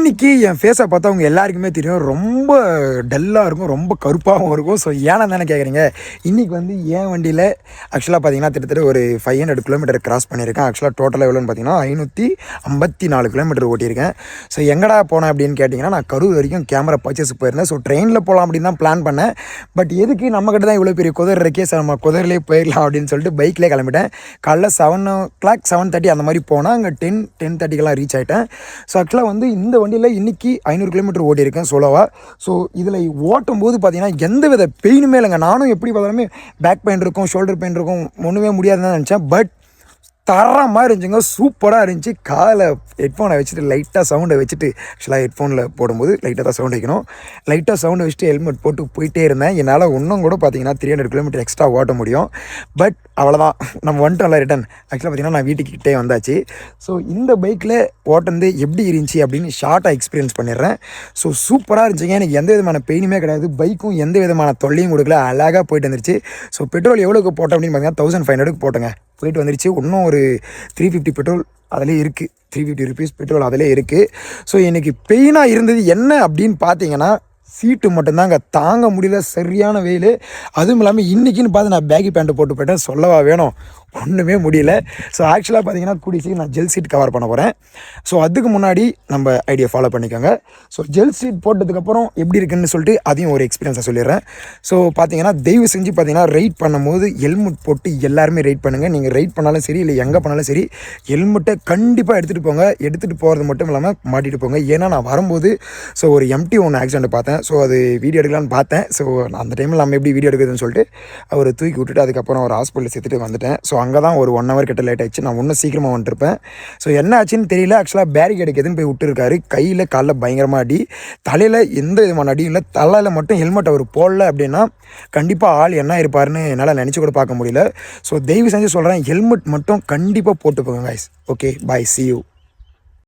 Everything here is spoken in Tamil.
இன்றைக்கி என் ஃபேஸை பார்த்தா அவங்க எல்லாருக்குமே தெரியும், ரொம்ப டல்லாக இருக்கும், ரொம்ப கருப்பாகவும் இருக்கும். ஸோ ஏன்னா தானே கேட்குறீங்க. இன்றைக்கி வந்து என் வண்டியில் ஆக்சுவலாக பார்த்தீங்கன்னா கிட்டத்தட்ட ஒரு 500 கிலோமீட்டர் கிராஸ் பண்ணியிருக்கேன். ஆக்சுவலாக டோட்டலாக எவ்வளோன்னு பார்த்தீங்கன்னா 554 கிலோமீட்டர் ஓட்டியிருக்கேன். ஸோ எங்கடா போனேன் அப்படின்னு கேட்டிங்கன்னா, நான் கரூர் வரைக்கும் கேமரா பர்ச்சேஸுக்கு போயிருந்தேன். ஸோ ட்ரெயினில் போகலாம் அப்படின்னு தான் பிளான் பண்ணேன். பட் எதுக்கு நம்மக்கிட்ட தான் இவ்வளோ பெரிய குதிரை இருக்கே, சார் நம்ம குதிரையிலே போயிடலாம் அப்படின்னு சொல்லிட்டு பைக்லேயே கிளம்பிட்டேன். காலைல 7 o'clock 7:30 அந்த மாதிரி போனால் அங்கே 10:30க்கெல்லாம் ரீச் ஆகிட்டேன். ஸோ ஆக்சுவலாக வந்து இந்த வண்டியில் இன்றைக்கி 500 கிலோமீட்டர் ஓட்டியிருக்கேன் சோலோவாக. ஸோ இதில் ஓட்டும் போது பார்த்தீங்கன்னா எந்த வித பெயினுமே இல்லைங்க. நானும் எப்படி பார்த்தாலுமே பேக் பெயின் இருக்கும், ஷோல்டர் பெயின் இருக்கும், ஒன்றுமே முடியாதுன்னு தான் நினச்சேன். பட் தரமாக இருந்துச்சுங்க, சூப்பராக இருந்துச்சு. காலை ஹெட்ஃபோனை வச்சுட்டு லைட்டாக சவுண்டை வச்சுட்டு, ஆக்சுவலாக ஹெட்ஃபோனில் போடும்போது லைட்டாக தான் சவுண்ட் வைக்கணும், லைட்டாக சவுண்டை வச்சுட்டு ஹெல்மெட் போட்டு போயிட்டே இருந்தேன். என்னால் இன்னும் கூட பார்த்தீங்கன்னா 300 கிலோமீட்டர் எக்ஸ்ட்ரா ஓட்ட முடியும். பட் அவ்வளோதான், நம்ம வந்துட்டோம்ல ரிட்டன். ஆக்சுவலாக பார்த்தீங்கன்னா நான் வீட்டுக்கிட்டே வந்தாச்சு. ஸோ இந்த பைக்கில் ஓட்டுறது எப்படி இருந்துச்சு அப்படின்னு ஷார்ட்டாக எக்ஸ்பீரியன்ஸ் பண்ணிடுறேன். ஸோ சூப்பராக இருந்துச்சுங்க. எனக்கு எந்த விதமான பெயினுமே கிடையாது, பைக்கும் எந்த விதமான தொல்லையும் கொடுக்கல, அழகாக போயிட்டு வந்துருச்சு. ஸோ பெட்ரோல் எவ்வளோக்கு போட்டோம் அப்படின்னு பார்த்தீங்கன்னா 1500 போட்டோங்க, போயிட்டு வந்துருச்சு. இன்னும் ஒரு 350 பெட்ரோல் அதிலே இருக்குது, 350 rupees பெட்ரோல் அதிலே இருக்குது. ஸோ எனக்கு பெயினாக இருந்தது என்ன அப்படின்னு பார்த்தீங்கன்னா, சீட்டு மட்டும்தாங்க தாங்க முடியல, சரியான வெயில். அதுவும் இல்லாமல் இன்றைக்கின்னு பார்த்து நான் பேக்கி பேண்ட்டு போட்டு போயிட்டேன், சொல்லவா வேணும், ஒன்றுமே முடியல. ஸோ ஆக்சுவலாக பார்த்தீங்கன்னா கூடிய சீக்கிரம் நான் ஜெல் சீட் கவர் பண்ண போகிறேன். ஸோ அதுக்கு முன்னாடி நம்ம ஐடியா ஃபாலோ பண்ணிக்கோங்க. ஸோ ஜெல் சீட் போட்டதுக்கப்புறம் எப்படி இருக்குன்னு சொல்லிட்டு அதையும் ஒரு எக்ஸ்பீரியன்ஸாக சொல்லிடுறேன். ஸோ பார்த்தீங்கன்னா தயவு செஞ்சு பார்த்தீங்கன்னா ரைட் பண்ணும்போது ஹெல்மெட் போட்டு எல்லாருமே ரைட் பண்ணுங்கள். நீங்கள் ரைட் பண்ணாலும் சரி, இல்லை எங்கே பண்ணாலும் சரி, ஹெல்மெட்டை கண்டிப்பாக எடுத்துகிட்டு போங்க. எடுத்துகிட்டு போகிறது மட்டும் இல்லாமல் மாட்டிகிட்டு போங்க. ஏன்னா நான் வரும்போது ஸோ ஒரு MT ஒன்று ஆக்சிடென்ட் பார்த்தேன். ஸோ அது வீடியோ எடுக்கலான்னு பார்த்தேன். ஸோ அந்த டைமில் நம்ம எப்படி வீடியோ எடுக்குதுன்னு சொல்லிட்டு அவரை தூக்கி விட்டுட்டு அதுக்கப்புறம் ஒரு ஹாஸ்பிட்டலில் சேர்த்துட்டு வந்துட்டேன். ஸோ அங்கே தான் ஒரு 1 hour கிட்ட லேட் ஆகிடுச்சு. நான் இன்னும் சீக்கிரமாக வந்துட்டுருப்பேன். ஸோ என்ன ஆச்சுன்னு தெரியல. ஆக்சுவலாக பேரிகேட் எதுன்னு போய் விட்டுருக்காரு. கையில் காலில் பயங்கரமாக அடி, தலையில் எந்த விதமான அடியும் இல்லை. தலையில் மட்டும் ஹெல்மெட் அவர் போடல அப்படின்னா கண்டிப்பாக ஆள் என்ன இருப்பாருன்னு என்னால் நினச்சி கூட பார்க்க முடியல. ஸோ தயவு செஞ்சு சொல்கிறேன், ஹெல்மெட் மட்டும் கண்டிப்பாக போட்டு போங்க guys. Okay, bye, see you.